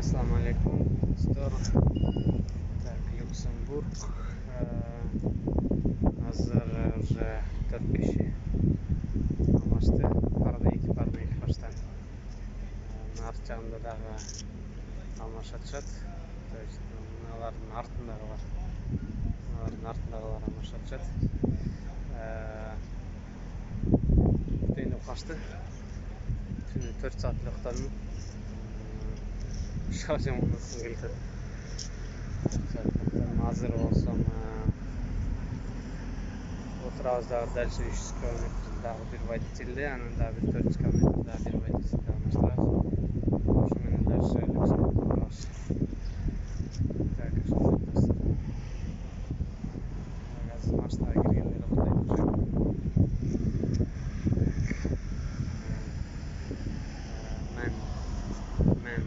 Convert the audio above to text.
Assalamu alaikum dostlar. Так, Люксембург. Hazır уже 4 kişi almıştı. Arada iki baştan. Art жағында дағы алмашатшат. То есть, мыналардың артындағы бар. Мыналардың артындағылар алмашатшат. Түнде қашты. Түнде 4 saat ұйықтадым. Шаржым онысы келді. Hazır olsam oturağız daha дальше 300 km daha bir водительде, анан daha bir 400 km daha bir водительде алмаштырабыз. Ошо менен дальше Люксембургга барабыз. Так, ошондой достор. Азыр машинаға киргенде токтойт уже. Мен